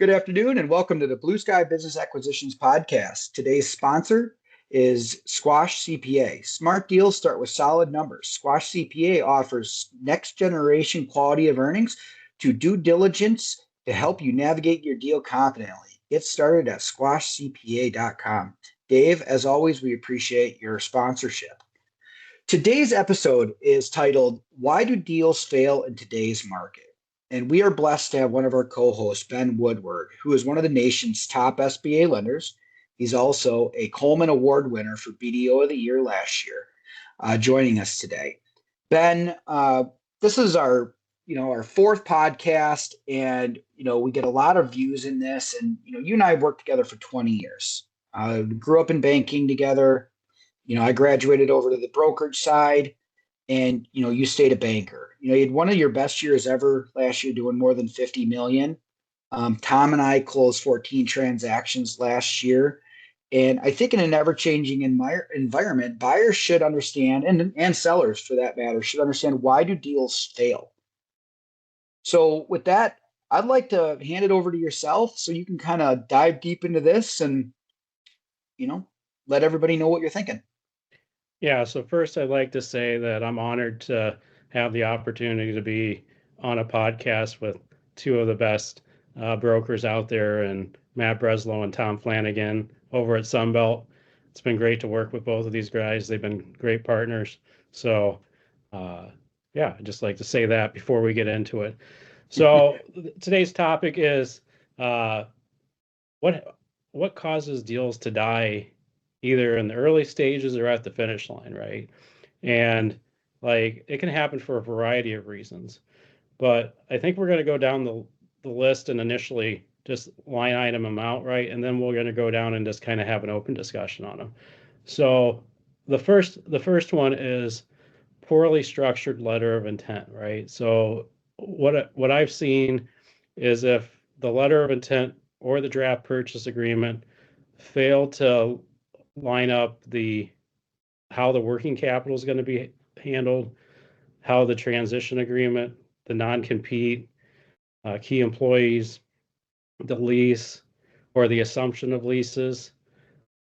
Good afternoon, and welcome to the Blue Sky Business Acquisitions Podcast. Today's sponsor is Squash CPA. Smart deals start with solid numbers. Squash CPA offers next-generation quality of earnings to due diligence to help you navigate your deal confidently. Get started at squashcpa.com. Dave, as always, we appreciate your sponsorship. Today's episode is titled, Why Do Deals Fail in Today's Market? And we are blessed to have one of our co-hosts, Ben Woodward, who is one of the nation's top SBA lenders. He's also a Coleman Award winner for BDO of the Year last year, joining us today. Ben, this is our fourth podcast, and we get a lot of views in this. And you and I have worked together for 20 years. We grew up in banking together. I graduated over to the brokerage side. And, you stayed a banker. You had one of your best years ever last year, doing more than 50 million. Tom and I closed 14 transactions last year. And I think in an ever-changing environment, buyers should understand, and sellers for that matter, should understand, why do deals fail? So with that, I'd like to hand it over to yourself so you can kind of dive deep into this and, let everybody know what you're thinking. Yeah, so first I'd like to say that I'm honored to have the opportunity to be on a podcast with two of the best brokers out there, and Matt Breselow and Tom Flanagan over at Sunbelt. It's been great to work with both of these guys. They've been great partners. So I'd just like to say that before we get into it. So today's topic is what causes deals to die either in the early stages or at the finish line, right? And it can happen for a variety of reasons. But I think we're going to go down the list and initially just line item them out, right? And then we're going to go down and just kind of have an open discussion on them. So the first one is poorly structured letter of intent, right? So what I've seen is if the letter of intent or the draft purchase agreement fail to line up how the working capital is going to be handled, how the transition agreement, the non-compete, key employees, the lease, or the assumption of leases.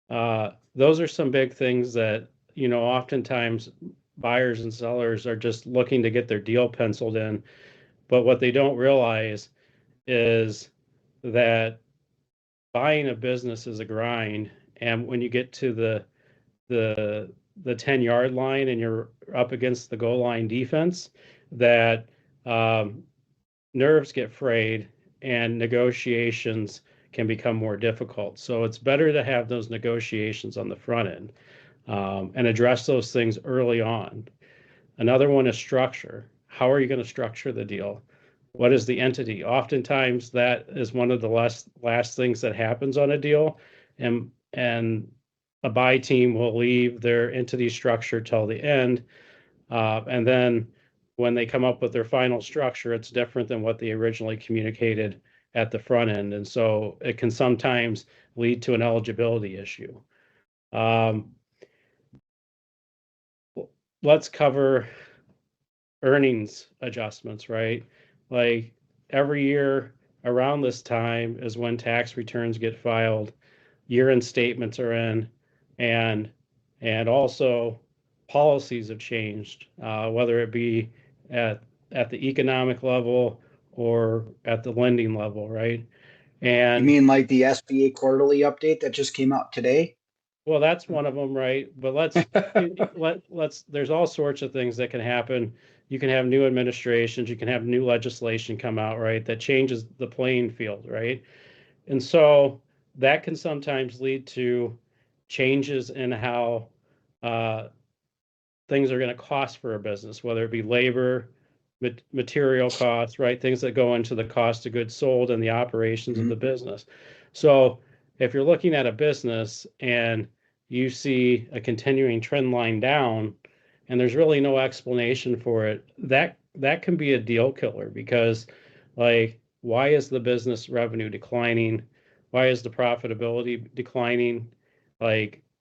Those are some big things that, oftentimes buyers and sellers are just looking to get their deal penciled in. But what they don't realize is that buying a business is a grind. And when you get to the 10-yard line and you're up against the goal line defense, that nerves get frayed and negotiations can become more difficult. So it's better to have those negotiations on the front end and address those things early on. Another one is structure. How are you going to structure the deal? What is the entity? Oftentimes that is one of the last things that happens on a deal. And a buy team will leave their entity structure till the end. And then when they come up with their final structure, it's different than what they originally communicated at the front end. And so it can sometimes lead to an eligibility issue. Let's cover earnings adjustments, right? Like every year around this time is when tax returns get filed, year-end statements are in, and also policies have changed, whether it be at the economic level or at the lending level, right? And you mean like the SBA quarterly update that just came out today? Well, that's one of them, right? But let's there's all sorts of things that can happen. You can have new administrations, you can have new legislation come out, right? That changes the playing field, right? And so that can sometimes lead to changes in how things are going to cost for a business, whether it be labor, material costs, right? Things that go into the cost of goods sold and the operations of the business. So if you're looking at a business and you see a continuing trend line down and there's really no explanation for it, that can be a deal killer, because why is the business revenue declining? Why is the profitability declining?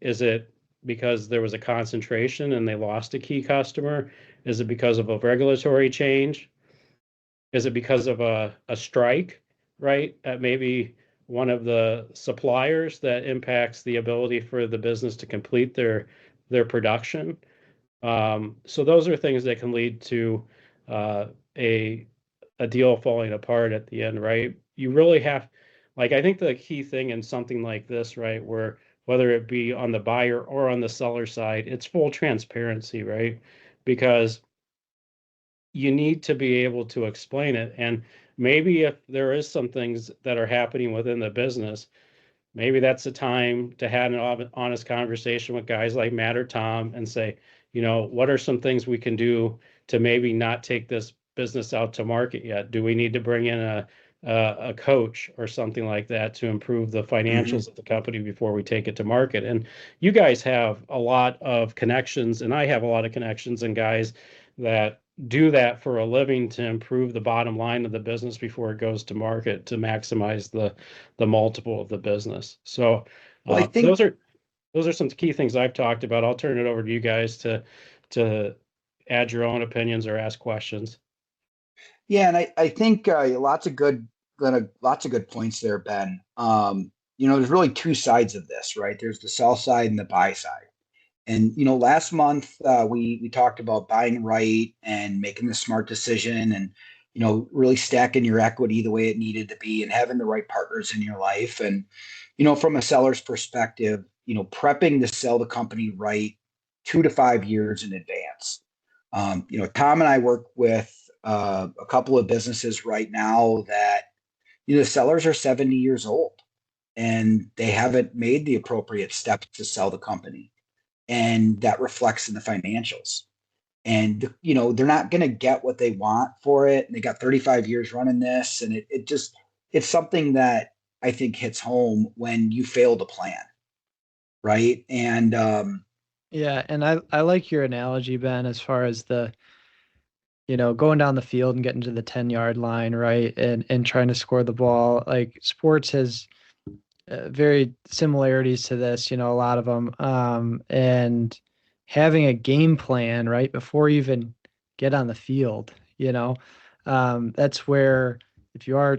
Is it because there was a concentration and they lost a key customer? Is it because of a regulatory change? Is it because of a strike? right, at maybe one of the suppliers that impacts the ability for the business to complete their production. So those are things that can lead to uh, a a deal falling apart at the end, right? You really have, like, I think the key thing in something like this, right, where whether it be on the buyer or on the seller side, it's full transparency, right? Because you need to be able to explain it. And maybe if there is some things that are happening within the business, maybe that's the time to have an honest conversation with guys like Matt or Tom and say, what are some things we can do to maybe not take this business out to market yet? Do we need to bring in a coach or something like that to improve the Hmm. financials of the company before we take it to market? And you guys have a lot of connections, and I have a lot of connections and guys that do that for a living to improve the bottom line of the business before it goes to market to maximize the multiple of the business. So Well, I think, those are some key things I've talked about. I'll turn it over to you guys to add your own opinions or ask questions. yeah, and I think lots of good points there, Ben. There's really two sides of this, right? There's the sell side and the buy side. And last month we talked about buying right and making the smart decision, and really stacking your equity the way it needed to be, and having the right partners in your life. And from a seller's perspective, prepping to sell the company right 2 to 5 years in advance. Tom and I work with a couple of businesses right now that the sellers are 70 years old and they haven't made the appropriate steps to sell the company, and that reflects in the financials. And they're not going to get what they want for it, and they got 35 years running this, and it's something that I think hits home when you fail to plan, right? And Yeah, and I like your analogy, Ben, as far as going down the field and getting to the 10-yard line, right? And trying to score the ball. Like sports has very similarities to this, a lot of them. And having a game plan right before you even get on the field, that's where if you are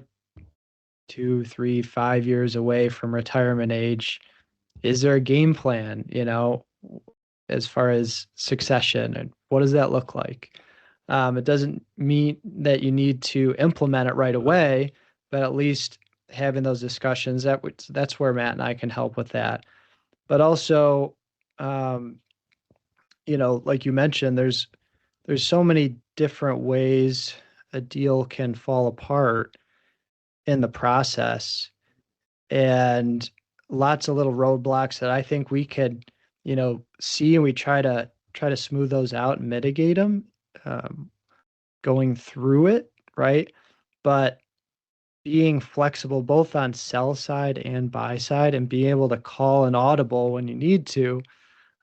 2, 3, 5 years away from retirement age, is there a game plan, as far as succession and what does that look like? It doesn't mean that you need to implement it right away, but at least having those discussions, that's where Matt and I can help with that. But also, um, like you mentioned, there's so many different ways a deal can fall apart in the process, and lots of little roadblocks that I think we could, see, and we try to smooth those out and mitigate them, um, going through it, right? But being flexible both on sell side and buy side, and being able to call an audible when you need to,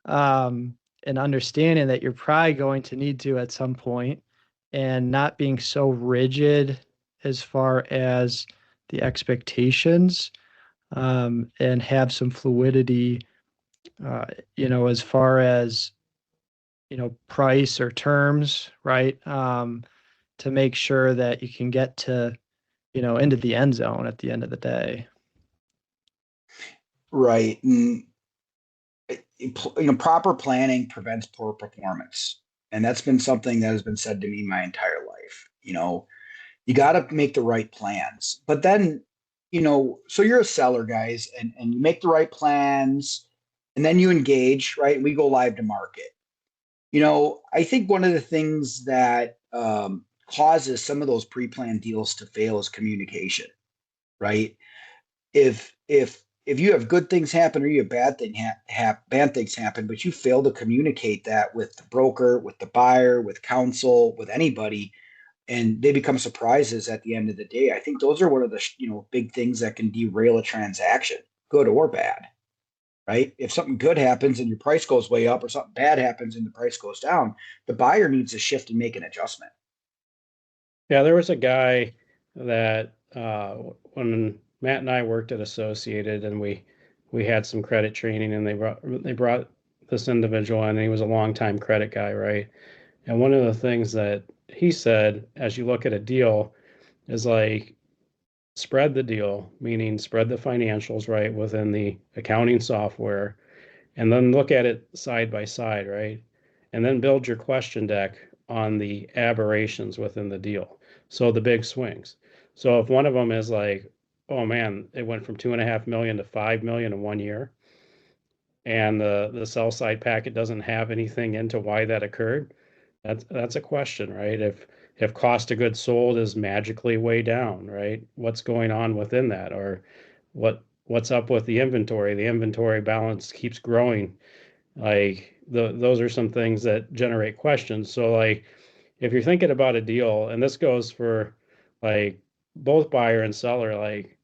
um, and understanding that you're probably going to need to at some point, and not being so rigid as far as the expectations, and have some fluidity, uh, as far as, price or terms, right? To make sure that you can get to, into the end zone at the end of the day. right, and proper planning prevents poor performance, and that's been something that has been said to me my entire life. You got to make the right plans, but then so you're a seller, guys, and you make the right plans, and then you engage, right? And we go live to market. I think one of the things that causes some of those pre-planned deals to fail is communication, right? If you have good things happen or you have bad things happen, but you fail to communicate that with the broker, with the buyer, with counsel, with anybody, and they become surprises at the end of the day, I think those are one of the big things that can derail a transaction, good or bad, right? If something good happens and your price goes way up, or something bad happens and the price goes down, the buyer needs to shift and make an adjustment. Yeah, there was a guy that when Matt and I worked at Associated, and we had some credit training, and they brought this individual in, and he was a longtime credit guy, right? And one of the things that he said, as you look at a deal, is like spread the deal, meaning spread the financials right within the accounting software, and then look at it side by side, right? And then build your question deck on the aberrations within the deal. So the big swings. So if one of them is like, oh man, it went from 2.5 million to 5 million in 1 year, and the sell side packet doesn't have anything into why that occurred, that's a question, right? If cost of goods sold is magically way down, right? What's going on within that? Or what's up with the inventory? The inventory balance keeps growing. Like those are some things that generate questions. So like if you're thinking about a deal, and this goes for like both buyer and seller, like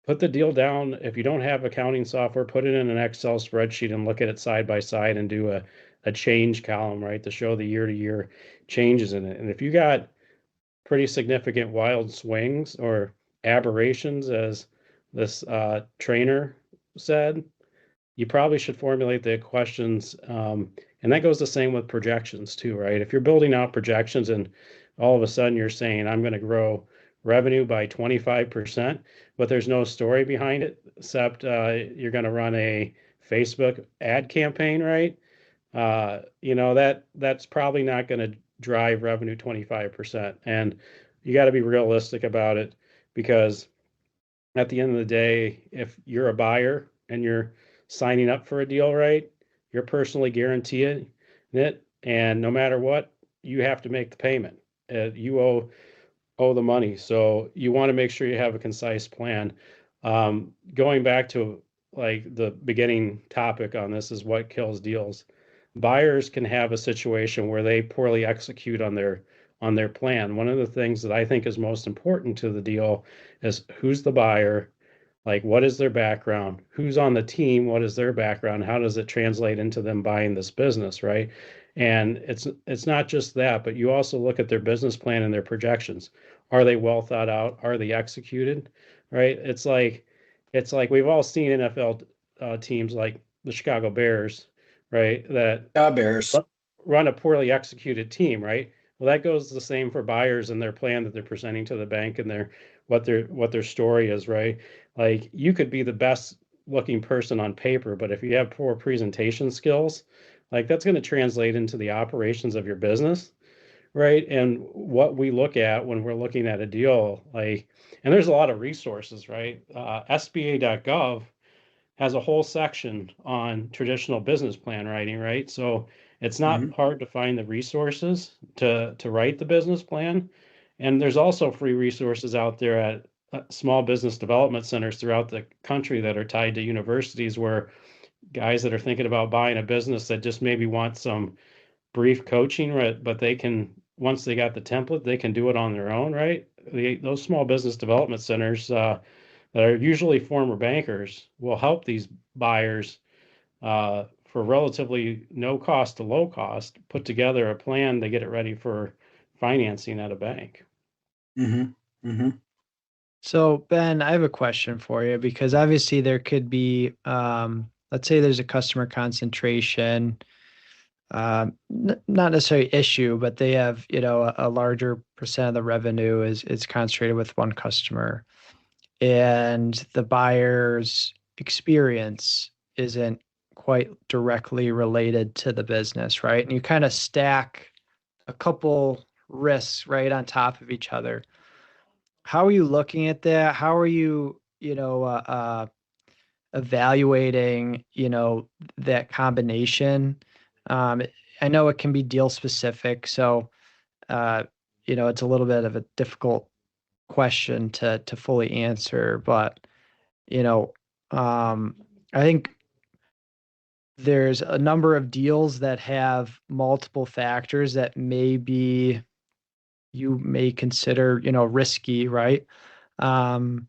put the deal down. If you don't have accounting software, put it in an Excel spreadsheet and look at it side by side and do a change column, right, to show the year to year changes in it. And if you got pretty significant wild swings or aberrations, as this trainer said, you probably should formulate the questions. And that goes the same with projections too, right? If you're building out projections and all of a sudden you're saying, I'm going to grow revenue by 25%, but there's no story behind it, except you're going to run a Facebook ad campaign, right? That's probably not going to drive revenue 25%. And you got to be realistic about it, because at the end of the day, if you're a buyer and you're signing up for a deal, right, you're personally guaranteeing it, and no matter what, you have to make the payment. You owe the money, so you want to make sure you have a concise plan. Going back to like the beginning topic on this is what kills deals. Buyers can have a situation where they poorly execute on their plan. One of the things that I think is most important to the deal is who's the buyer, like what is their background, who's on the team, what is their background, how does it translate into them buying this business, right? And it's not just that, but you also look at their business plan and their projections. Are they well thought out? Are they executed? Right? It's like we've all seen NFL teams like the Chicago Bears, right? That Bears. run a poorly executed team, right? Well, that goes the same for buyers and their plan that they're presenting to the bank and what their story is, right? Like you could be the best looking person on paper, but if you have poor presentation skills, like that's going to translate into the operations of your business, right? And what we look at when we're looking at a deal, like, and there's a lot of resources, right? SBA.gov has a whole section on traditional business plan writing, right? So it's not hard to find the resources to write the business plan. And there's also free resources out there at small business development centers throughout the country that are tied to universities, where guys that are thinking about buying a business that just maybe want some brief coaching, right? But they can, once they got the template, they can do it on their own, right? Those small business development centers that are usually former bankers will help these buyers for relatively no cost to low cost put together a plan to get it ready for financing at a bank. Mm-hmm. Mm-hmm. So, Ben, I have a question for you, because obviously there could be, let's say there's a customer concentration, not necessarily issue, but they have, a larger percent of the revenue is concentrated with one customer, and the buyer's experience isn't quite directly related to the business, right? And you kind of stack a couple risks right on top of each other. How are you looking at that? How are you, evaluating, that combination? I know it can be deal specific, so it's a little bit of a difficult question to fully answer, but you know, I think there's a number of deals that have multiple factors that maybe you may consider, risky, right? Um,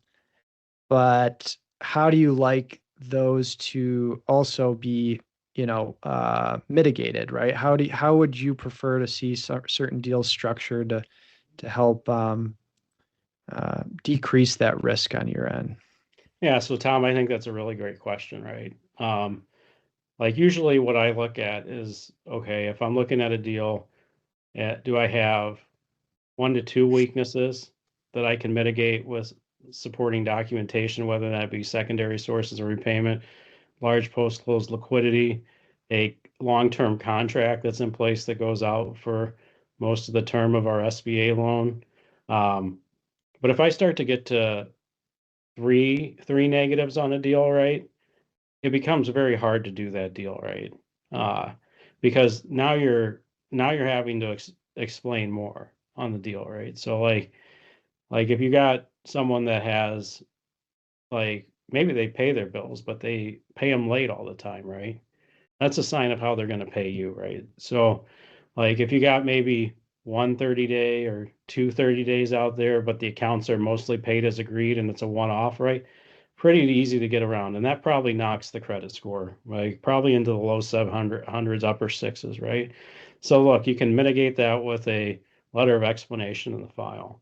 but how do you like those to also be, mitigated, right? How would you prefer to see certain deals structured to help decrease that risk on your end? Yeah, so Tom, I think that's a really great question, right? Like usually what I look at is, okay, if I'm looking at a deal, do I have 1 to 2 weaknesses? that I can mitigate with supporting documentation, whether that be secondary sources of repayment, large post-close liquidity, a long-term contract that's in place that goes out for most of the term of our SBA loan. But if I start to get to three negatives on a deal, right, it becomes very hard to do that deal, right? Because now you're having to explain more on the deal, right? So like if you got someone that has, like, maybe they pay their bills, but they pay them late all the time, right? That's a sign of how they're going to pay you, right? So like if you got maybe 1 30-day or 2 30 days out there, but the accounts are mostly paid as agreed and it's a one-off, right? Pretty easy to get around. And that probably knocks the credit score, right? Probably into the low 700s, upper sixes, right? So look, you can mitigate that with a letter of explanation in the file.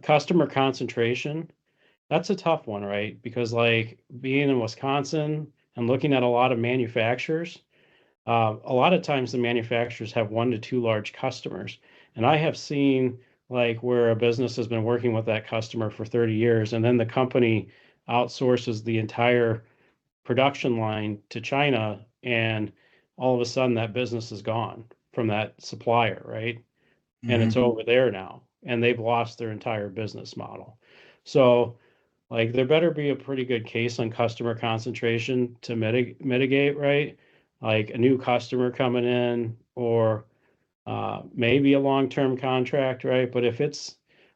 Customer concentration, that's a tough one, right? Because like being in Wisconsin and looking at a lot of manufacturers, a lot of times the manufacturers have 1 to 2 large customers. And I have seen like where a business has been working with that customer for 30 years, and then the company outsources the entire production line to China, and all of a sudden that business is gone from that supplier, right? And it's over there now, and they've lost their entire business model. So like there better be a pretty good case on customer concentration to mitigate, right? Like a new customer coming in, or maybe a long-term contract, right? But if it's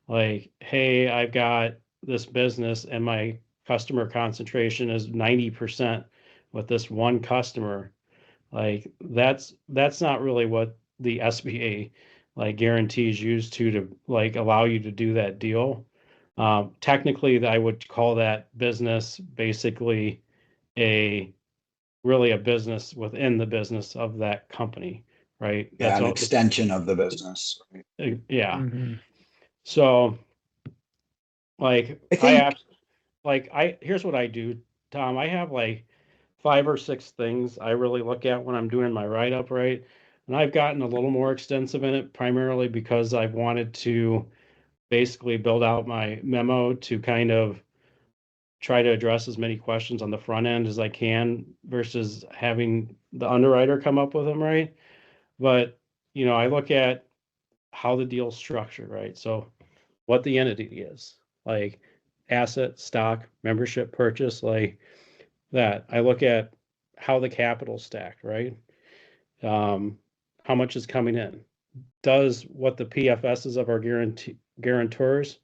like, hey, I've got this business and my customer concentration is 90% with this one customer, like that's not really what the SBA like guarantees used to like allow you to do that deal. Technically, I would call that business basically a really a business within the business of that company, right? Yeah, That's an all. extension of the business. Yeah. Mm-hmm. So like I think, here's what I do, Tom. I have like 5 or 6 things I really look at when I'm doing my write-up, right? And I've gotten a little more extensive in it primarily because I've wanted to basically build out my memo to kind of try to address as many questions on the front end as I can versus having the underwriter come up with them, right? But, I look at how the deal's structured, right? So what the entity is, like asset, stock, membership purchase, like that. I look at how the capital's stacked, right? How much is coming in? Does what the PFSs of our guarantors,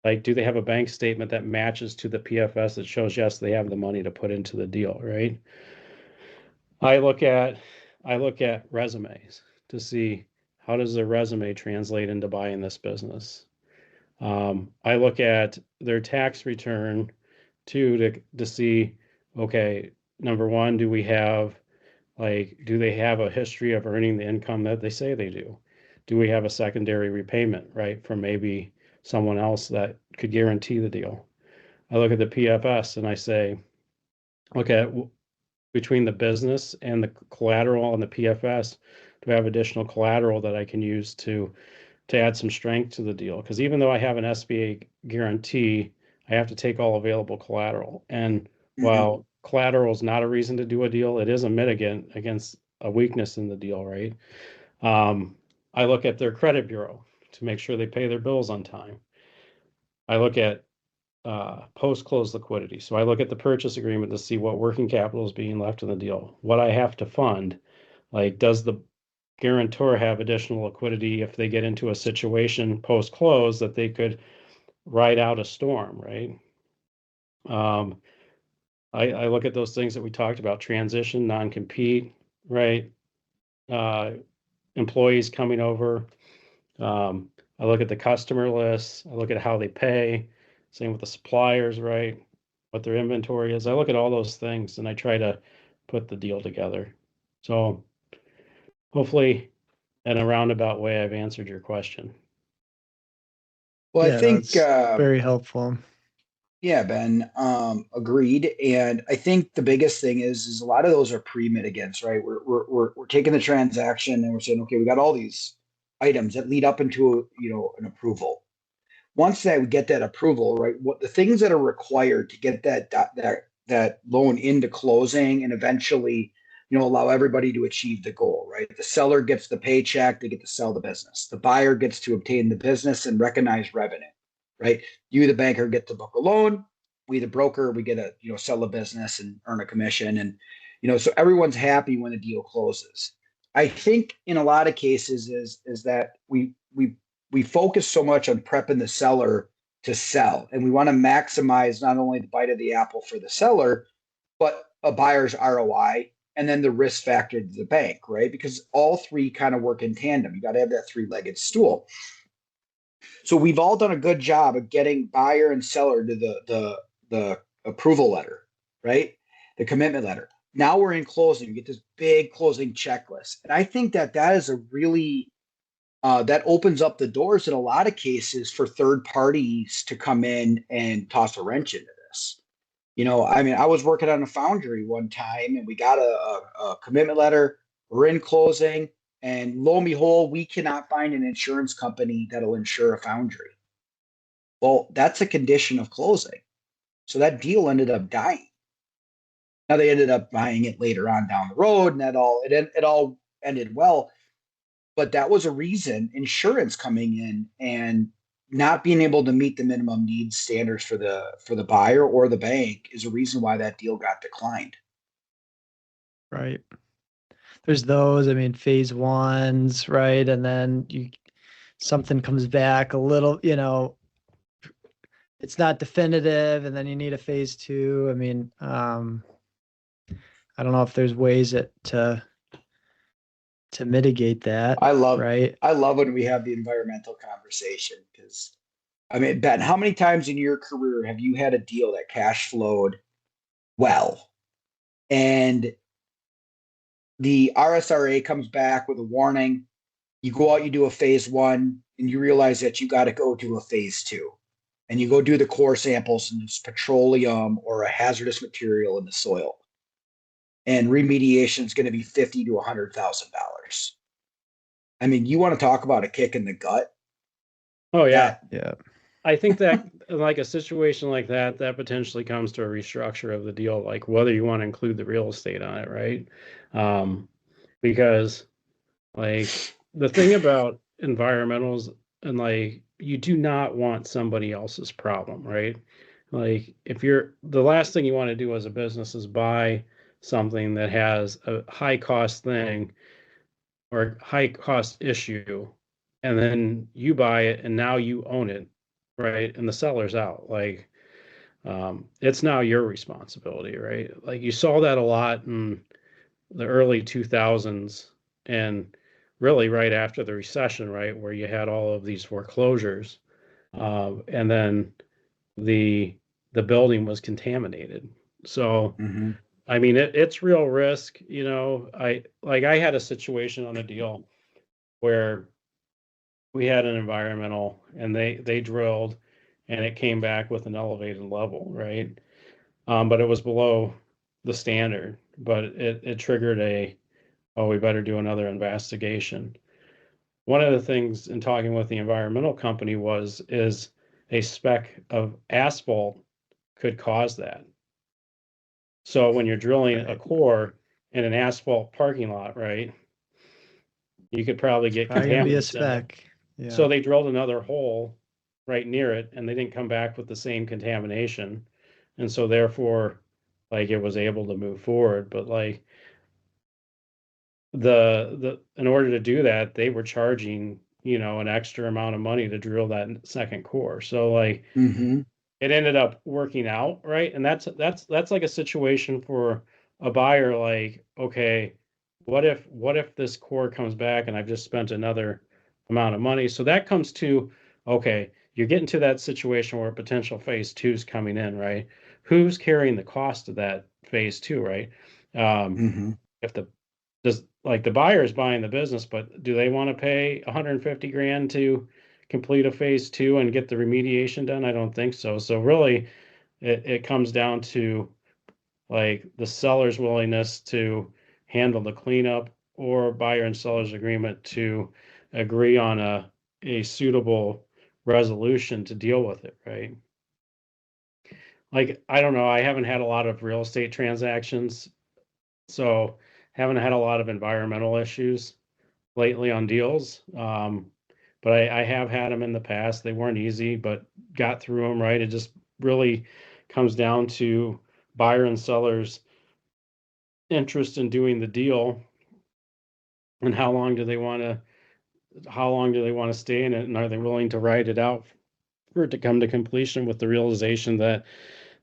like, do they have a bank statement that matches to the PFS that shows, yes, they have the money to put into the deal, right? I look at resumes to see how does their resume translate into buying this business. I look at their tax return too to see, okay, number one, do they have a history of earning the income that they say they do? Do we have a secondary repayment, right, from maybe someone else that could guarantee the deal? I look at the PFS and I say, okay, between the business and the collateral and the PFS, do I have additional collateral that I can use to add some strength to the deal? Because even though I have an SBA guarantee, I have to take all available collateral. And while collateral is not a reason to do a deal, it is a mitigant against a weakness in the deal, right? I look at their credit bureau to make sure they pay their bills on time. I look at post-close liquidity. So I look at the purchase agreement to see what working capital is being left in the deal, what I have to fund. Like, does the guarantor have additional liquidity if they get into a situation post-close that they could ride out a storm, right? I look at those things that we talked about: transition, non-compete, right? Employees coming over. I look at the customer lists. I look at how they pay. Same with the suppliers, right? What their inventory is. I look at all those things and I try to put the deal together. So hopefully, in a roundabout way, I've answered your question. well, I Yeah, think, that's very helpful. yeah, Ben, agreed. And I think the biggest thing is a lot of those are pre-mitigants, right? We're taking the transaction and we're saying, okay, we got all these items that lead up into, an approval. once that we get that approval, right, what the things that are required to get that loan into closing and eventually, allow everybody to achieve the goal, right? The seller gets the paycheck, they get to sell the business. The buyer gets to obtain the business and recognize revenue, right? You, the banker, get to book a loan. We, the broker, we get to, sell a business and earn a commission. And, so everyone's happy when the deal closes. I think in a lot of cases is that we focus so much on prepping the seller to sell, and we want to maximize not only the bite of the apple for the seller, but a buyer's ROI and then the risk factor to the bank, right? Because all three kind of work in tandem. You got to have that three-legged stool. So we've all done a good job of getting buyer and seller to the approval letter, right? The commitment letter. Now we're in closing. We get this big closing checklist. And I think that is a really, that opens up the doors in a lot of cases for third parties to come in and toss a wrench into this. I was working on a foundry one time and we got a commitment letter. We're in closing, and lo and behold, we cannot find an insurance company that'll insure a foundry. Well, that's a condition of closing. So that deal ended up dying. Now they ended up buying it later on down the road, and it all ended well. But that was a reason, insurance coming in and not being able to meet the minimum needs standards for the buyer or the bank is a reason why that deal got declined. Right. There's those, phase ones, right? And then something comes back a little, it's not definitive, and then you need a phase two. I don't know if there's ways to mitigate that. I love when we have the environmental conversation, because Ben, how many times in your career have you had a deal that cash flowed well and the RSRA comes back with a warning? You go out, you do a phase one, and you realize that you got to go do a phase two, and you go do the core samples, and it's petroleum or a hazardous material in the soil, and remediation is going to be $50,000 to $100,000. You want to talk about a kick in the gut? Oh yeah, yeah. I think that like a situation like that potentially comes to a restructure of the deal, like whether you want to include the real estate on it, right? Because like the thing about environmentals, and like you do not want somebody else's problem, right? Like the last thing you want to do as a business is buy something that has a high cost thing or high cost issue, and then you buy it and now you own it, right? And the seller's out. Like it's now your responsibility, right? Like you saw that a lot in the early 2000s and really right after the recession, right, where you had all of these foreclosures, and then the building was contaminated. So it's real risk. I had a situation on a deal where we had an environmental, and they drilled and it came back with an elevated level, right? But it was below the standard, but it triggered we better do another investigation. One of the things in talking with the environmental company is a speck of asphalt could cause that. So when you're drilling a core in an asphalt parking lot, right, you could probably get contaminated. Be a speck. Yeah. So they drilled another hole right near it, and they didn't come back with the same contamination, and so therefore, like it was able to move forward. But like in order to do that, they were charging an extra amount of money to drill that second core. So like it ended up working out, right? And that's like a situation for a buyer. Like, okay, what if this core comes back and I've just spent another amount of money? So that comes to, okay, you're getting to that situation where potential phase two is coming in, right? Who's carrying the cost of that phase two, right? If the buyer is buying the business, but do they want to pay 150 grand to complete a phase two and get the remediation done? I don't think so. So really it comes down to like the seller's willingness to handle the cleanup, or buyer and seller's agreement to agree on a suitable resolution to deal with it, right? Like, I don't know, I haven't had a lot of real estate transactions, so haven't had a lot of environmental issues lately on deals. But I have had them in the past. They weren't easy, but got through them, right? It just really comes down to buyer and seller's interest in doing the deal, and how long do they want to stay in it, and are they willing to ride it out for it to come to completion, with the realization that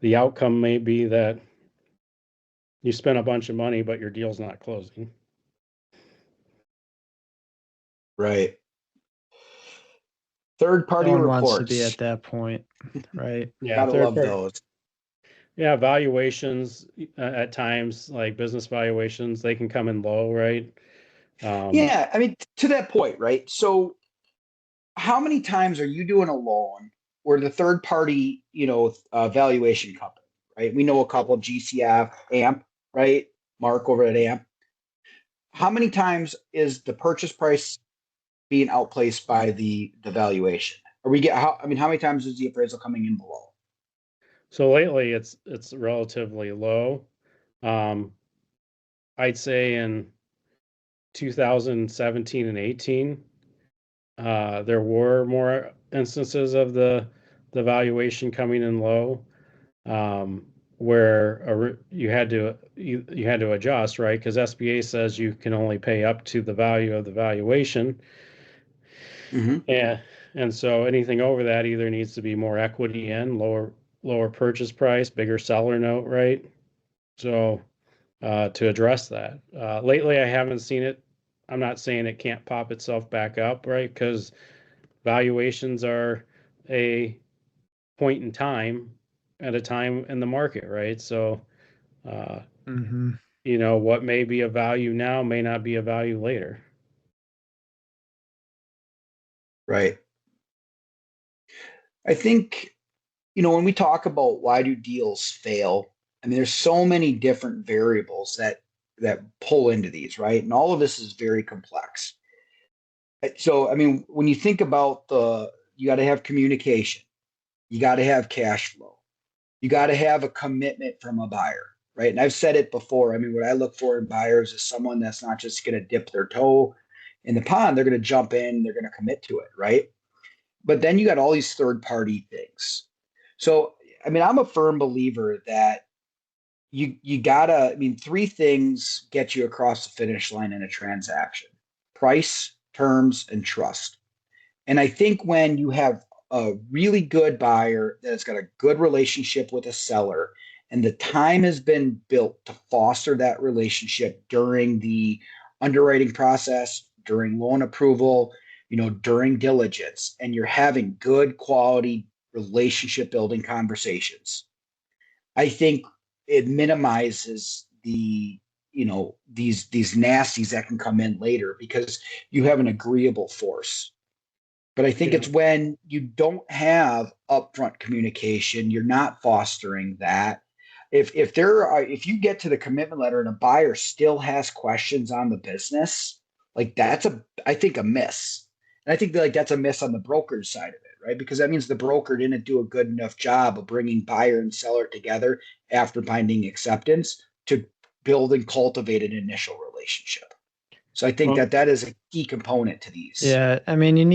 the outcome may be that you spent a bunch of money, but your deal's not closing. Right. Third-party No one reports. wants to be at that point, right? Yeah, Gotta third love party. those. Yeah, valuations at times, like business valuations, they can come in low, right? Yeah, I mean, to that point, right? So how many times are you doing a loan where the third party, valuation company, right? We know a couple of GCF, AMP, right? Mark over at AMP. How many times is the purchase price being outplaced by the valuation? Or how many times is the appraisal coming in below? So lately it's relatively low. I'd say in 2017 and 18, there were more instances of the valuation coming in low, where you had to adjust, right? Because SBA says you can only pay up to the value of the valuation, Mm-hmm. and so anything over that either needs to be more equity in, lower purchase price, bigger seller note, right? So to address that, lately I haven't seen it. I'm not saying it can't pop itself back up, right? Because valuations are a point in time at a time in the market, right? So, Mm-hmm. what may be a value now may not be a value later. Right. I think, when we talk about why do deals fail, I mean, there's so many different variables that pull into these, right? And all of this is very complex. So, I mean, when you think about you got to have communication, you got to have cash flow, you got to have a commitment from a buyer, right? And I've said it before. I mean, what I look for in buyers is someone that's not just going to dip their toe in the pond, they're going to jump in, they're going to commit to it, right? But then you got all these third party things. So, I mean, I'm a firm believer that you gotta, I mean, three things get you across the finish line in a transaction: price, terms, and trust. And I think when you have a really good buyer that's got a good relationship with a seller, and the time has been built to foster that relationship during the underwriting process, during loan approval, during diligence, and you're having good quality relationship building conversations, I think it minimizes these nasties that can come in later because you have an agreeable force. But I think Yeah. it's when you don't have upfront communication, you're not fostering that. If you get to the commitment letter and a buyer still has questions on the business, like that's I think a miss. And I think that, like, that's a miss on the broker's side of it, right? Because that means the broker didn't do a good enough job of bringing buyer and seller together after binding acceptance to build and cultivate an initial relationship. So I think Well, that is a key component to these. Yeah, I mean, you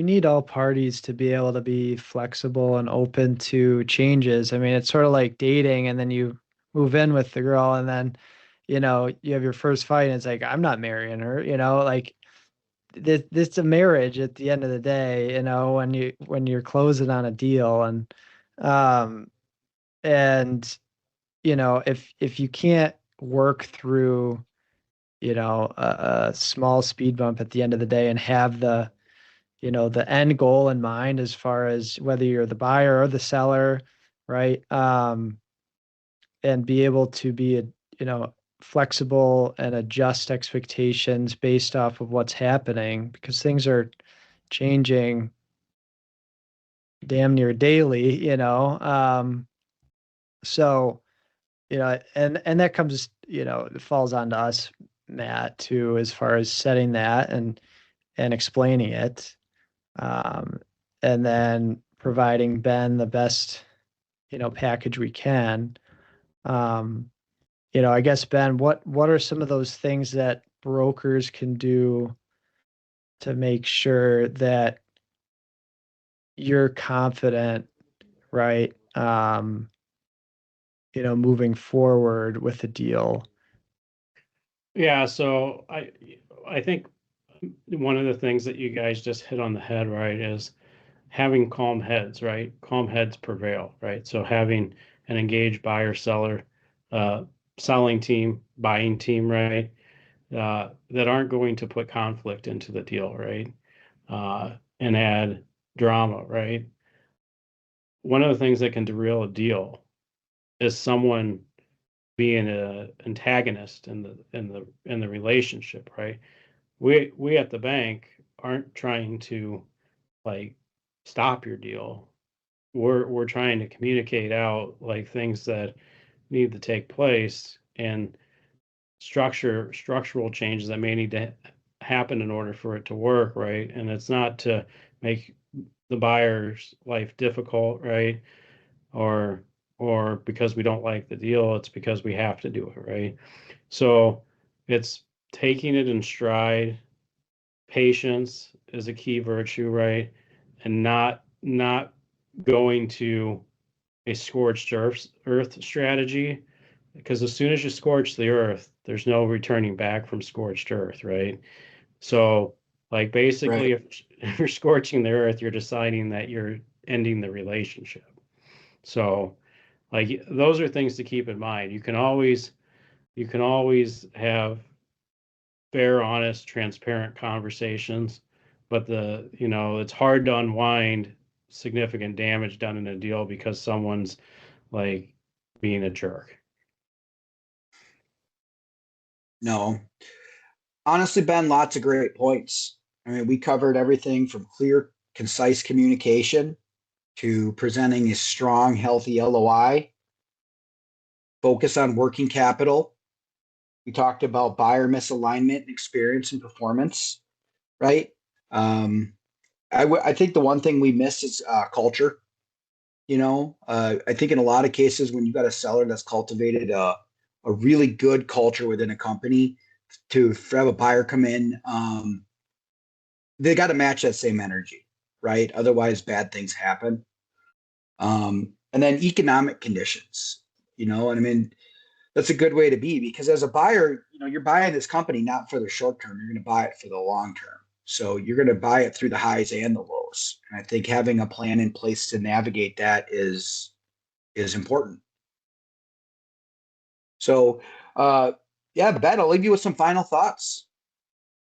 need all parties to be able to be flexible and open to changes. I mean, it's sort of like dating, and then you move in with the girl, and then, you have your first fight, and it's like, I'm not marrying her, like this a marriage at the end of the day, when you're closing on a deal, um and if you can't work through, a small speed bump at the end of the day and have the end goal in mind as far as whether you're the buyer or the seller, right? And be able to be, flexible and adjust expectations based off of what's happening, because things are changing damn near daily, so, and that comes, it falls onto us, Matt, too, as far as setting that and explaining it. Um, and then providing Ben the best, package we can. I guess, Ben, what are some of those things that brokers can do to make sure that you're confident, right? Moving forward with a deal. Yeah, so I think one of the things that you guys just hit on the head, right, is having calm heads, right? Calm heads prevail, right? So having an engaged buyer, seller, selling team, buying team, right? That aren't going to put conflict into the deal, right? And add drama, right? One of the things that can derail a deal is someone being an antagonist in the relationship, right? We at the bank aren't trying to like stop your deal. We're trying to communicate out like things that need to take place and structural changes that may need to happen in order for it to work, right? And it's not to make the buyer's life difficult, right? Or because we don't like the deal, it's because we have to do it, right? So it's taking it in stride. Patience is a key virtue, right? And not going to a scorched earth strategy, because as soon as you scorch the earth, there's no returning back from scorched earth, right? So, like basically, Right. if you're scorching the earth, you're deciding that you're ending the relationship. So, like those are things to keep in mind. You can always have fair, honest, transparent conversations, but it's hard to unwind significant damage done in a deal because someone's like being a jerk. No, honestly, Ben, lots of great points. I mean, we covered everything from clear, concise communication to presenting a strong, healthy LOI, focus on working capital. We talked about buyer misalignment and experience and performance, right? Um, I think the one thing we missed is culture. I think in a lot of cases, when you've got a seller that's cultivated a really good culture within a company, to have a buyer come in, they got to match that same energy, right? Otherwise, bad things happen. And then economic conditions, and I mean, that's a good way to be, because as a buyer, you're buying this company not for the short term, you're going to buy it for the long term. So you're going to buy it through the highs and the lows. And I think having a plan in place to navigate that is important. So, yeah, Ben, I'll leave you with some final thoughts.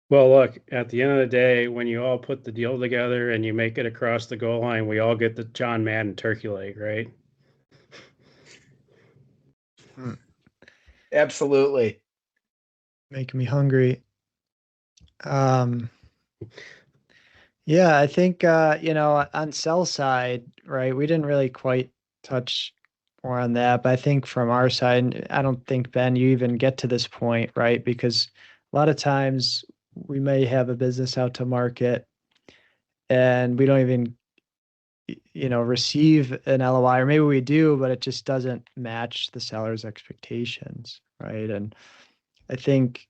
Well, look, at the end of the day, when you all put the deal together and you make it across the goal line, we all get the John Madden turkey leg, right? Absolutely. Making me hungry. Yeah, I think on sell side, right, we didn't really quite touch more on that, but I think from our side, I don't think, Ben, you even get to this point, right? Because a lot of times we may have a business out to market and we don't even receive an LOI, or maybe we do, but it just doesn't match the seller's expectations, right? And I think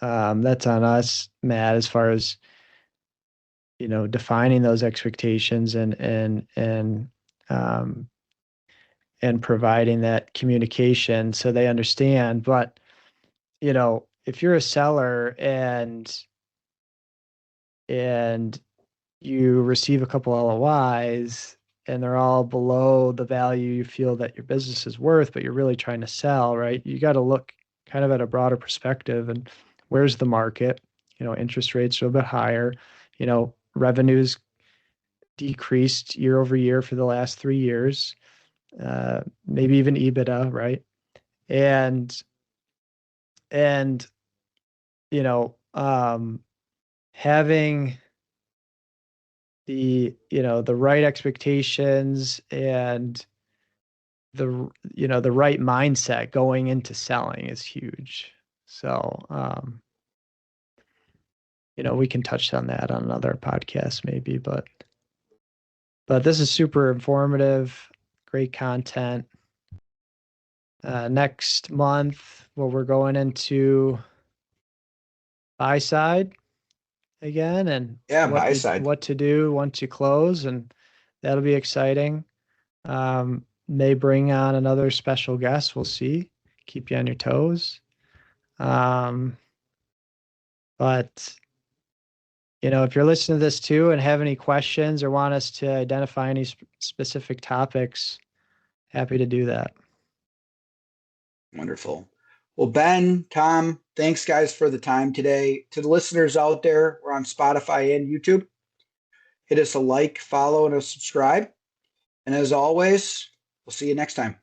that's on us, Matt, as far as defining those expectations um, and providing that communication so they understand. But if you're a seller and you receive a couple LOIs and they're all below the value you feel that your business is worth, but you're really trying to sell, right? You got to look kind of at a broader perspective and where's the market? Interest rates are a bit higher. Revenues decreased year over year for the last 3 years, maybe even EBITDA, right? And and having the right expectations and the right mindset going into selling is huge. So we can touch on that on another podcast maybe, but But this is super informative, great content. Next month, we're going into buy side again, and buy side. what to do once you close, and that'll be exciting. May bring on another special guest. We'll see. Keep you on your toes. But if you're listening to this too and have any questions or want us to identify any specific topics, happy to do that. Wonderful. Well, Ben, Tom, thanks guys for the time today. To the listeners out there, we're on Spotify and YouTube. Hit us a like, follow, and a subscribe. And as always, we'll see you next time.